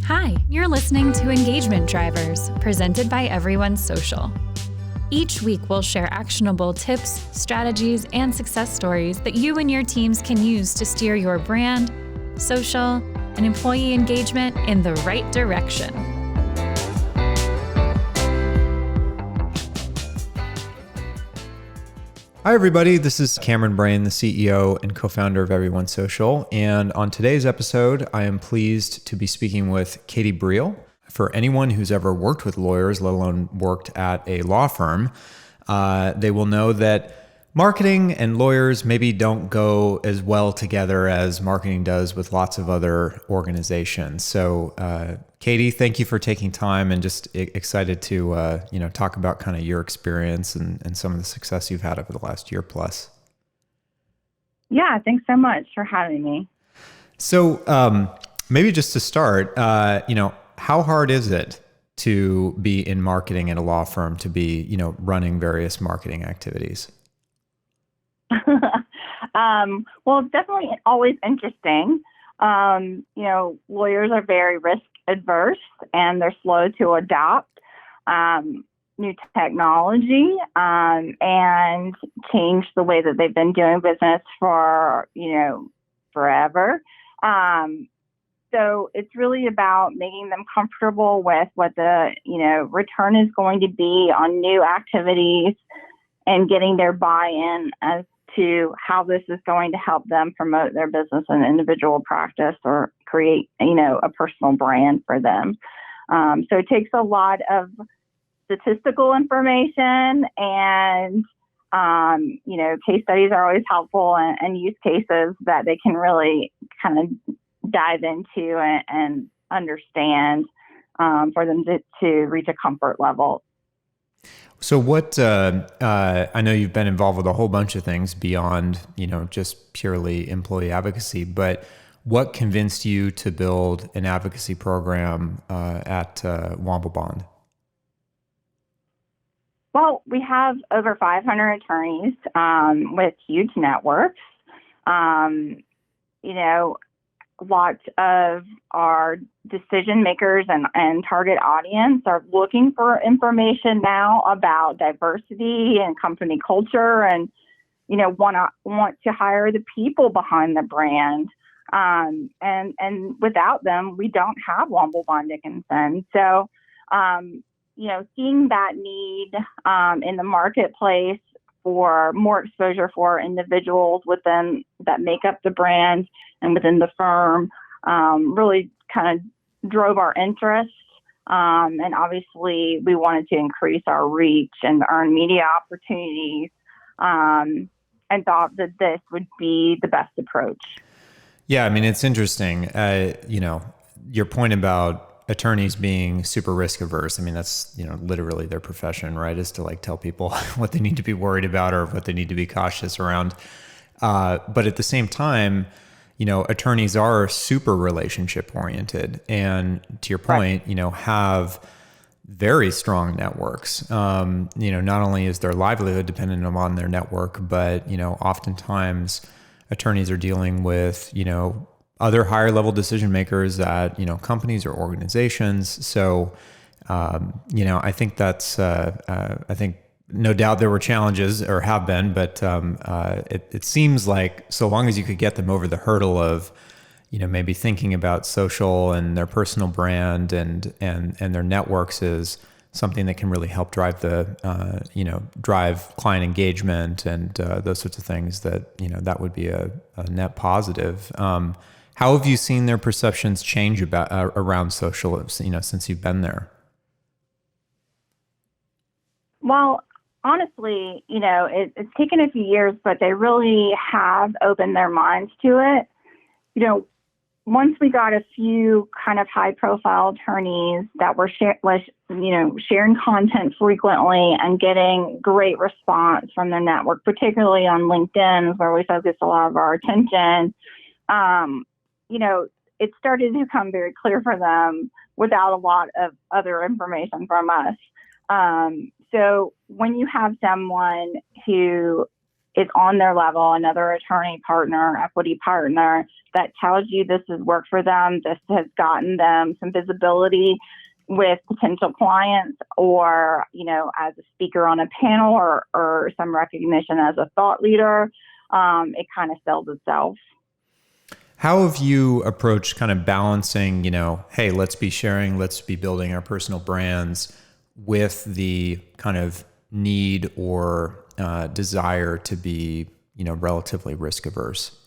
Hi, you're listening to Engagement Drivers, presented by EveryoneSocial. Each week, we'll share actionable tips, strategies, and success stories that you and your teams can use to steer your brand, social, and employee engagement in the right direction. Hi, everybody. This is Cameron Brain, the CEO and co-founder of EveryoneSocial. And on today's episode, I am pleased to be speaking with Katie Briel. For anyone who's ever worked with lawyers, let alone worked at a law firm, they will know that marketing and lawyers maybe don't go as well together as marketing does with lots of other organizations. So, Katie, thank you for taking time, and just excited to talk about kind of your experience and some of the success you've had over the last year plus. Yeah, thanks so much for having me. So maybe just to start, how hard is it to be in marketing at a law firm, to be, running various marketing activities? Well, it's definitely always interesting. Lawyers are very risk adverse and they're slow to adopt new technology and change the way that they've been doing business for, forever. So it's really about making them comfortable with what the, return is going to be on new activities and getting their buy-in as to how this is going to help them promote their business and individual practice or create, a personal brand for them. So it takes a lot of statistical information and, case studies are always helpful, and use cases that they can really kind of dive into and understand for them to reach a comfort level. So what, I know you've been involved with a whole bunch of things beyond, just purely employee advocacy, but what convinced you to build an advocacy program at Womble Bond? Well, we have over 500 attorneys with huge networks. Lots of our decision makers and target audience are looking for information now about diversity and company culture, and want to hire the people behind the brand. And without them, we don't have Womble Bond Dickinson. So, seeing that need in the marketplace for more exposure for individuals within that make up the brand and within the firm really kind of drove our interest. And obviously, we wanted to increase our reach and earn media opportunities, and thought that this would be the best approach. Yeah, I mean, it's interesting. Your point about attorneys being super risk averse. I mean, that's, literally their profession, right? Is to tell people what they need to be worried about or what they need to be cautious around. But at the same time, attorneys are super relationship oriented, and to your point, right, have very strong networks. Not only is their livelihood dependent on their network, but, oftentimes attorneys are dealing with, other higher level decision makers at, companies or organizations. So, I think that's, I think no doubt there were challenges, or have been, but it seems like so long as you could get them over the hurdle of, maybe thinking about social and their personal brand and their networks is something that can really help drive drive client engagement and those sorts of things, that, that would be a net positive. How have you seen their perceptions change around social, since you've been there? Well, honestly, it's taken a few years, but they really have opened their minds to it. Once we got a few kind of high-profile attorneys that were sharing content frequently and getting great response from their network, particularly on LinkedIn, where we focus a lot of our attention, it started to become very clear for them without a lot of other information from us. So when you have someone who is on their level, another attorney partner, equity partner that tells you this has worked for them, this has gotten them some visibility with potential clients, or, as a speaker on a panel, or some recognition as a thought leader, it kind of sells itself. How have you approached kind of balancing, hey, let's be sharing, let's be building our personal brands with the kind of need or desire to be, relatively risk averse?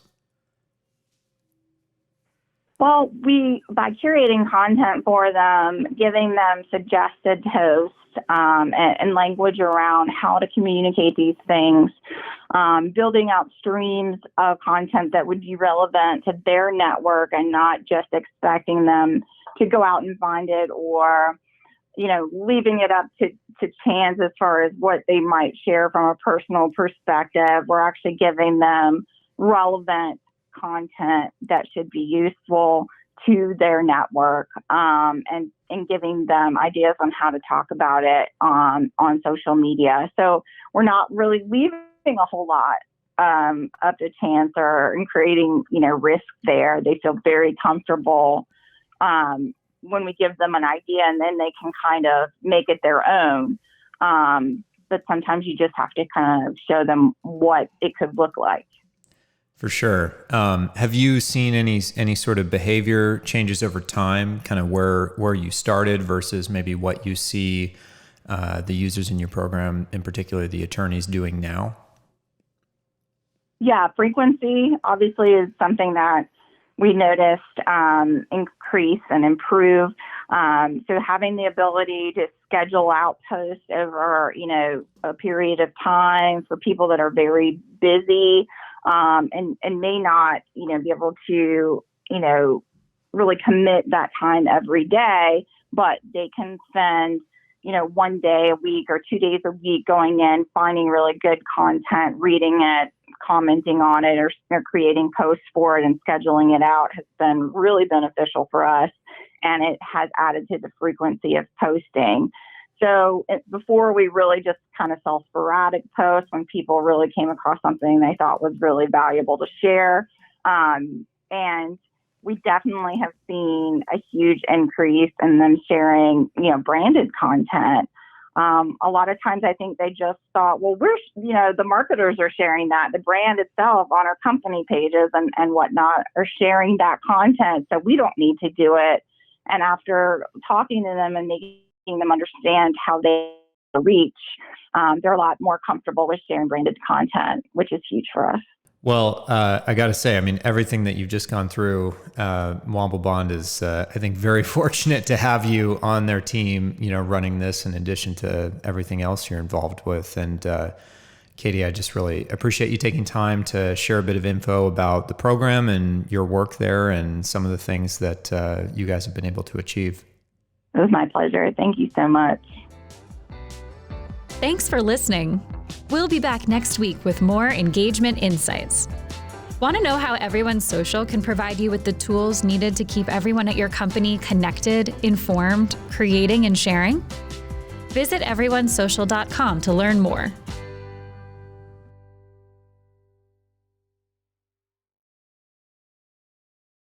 Well, by curating content for them, giving them suggested posts and language around how to communicate these things, building out streams of content that would be relevant to their network and not just expecting them to go out and find it, or, leaving it up to chance as far as what they might share from a personal perspective. We're actually giving them relevant content that should be useful to their network, and giving them ideas on how to talk about it on social media. So we're not really leaving a whole lot up to chance or creating, risk there. They feel very comfortable when we give them an idea, and then they can kind of make it their own. But sometimes you just have to kind of show them what it could look like. For sure. Have you seen any sort of behavior changes over time, kind of where you started versus maybe what you see the users in your program, in particular the attorneys, doing now? Yeah, frequency obviously is something that we noticed increase and improve. So having the ability to schedule out posts over, a period of time for people that are very busy, and may not, be able to, really commit that time every day, but they can spend, 1 day a week or 2 days a week going in, finding really good content, reading it, commenting on it, or creating posts for it and scheduling it out has been really beneficial for us. And it has added to the frequency of posting. So before, we really just kind of saw sporadic posts when people really came across something they thought was really valuable to share. And we definitely have seen a huge increase in them sharing, branded content. A lot of times I think they just thought, well, the marketers are sharing that. The brand itself on our company pages and whatnot are sharing that content, so we don't need to do it. And after talking to them and making them understand how they reach, they're a lot more comfortable with sharing branded content, which is huge for us. Well, I got to say, everything that you've just gone through, Womble Bond is, I think, very fortunate to have you on their team, running this in addition to everything else you're involved with. And Katie, I just really appreciate you taking time to share a bit of info about the program and your work there and some of the things that you guys have been able to achieve. It was my pleasure. Thank you so much. Thanks for listening. We'll be back next week with more engagement insights. Want to know how EveryoneSocial can provide you with the tools needed to keep everyone at your company connected, informed, creating, and sharing? Visit EveryoneSocial.com to learn more.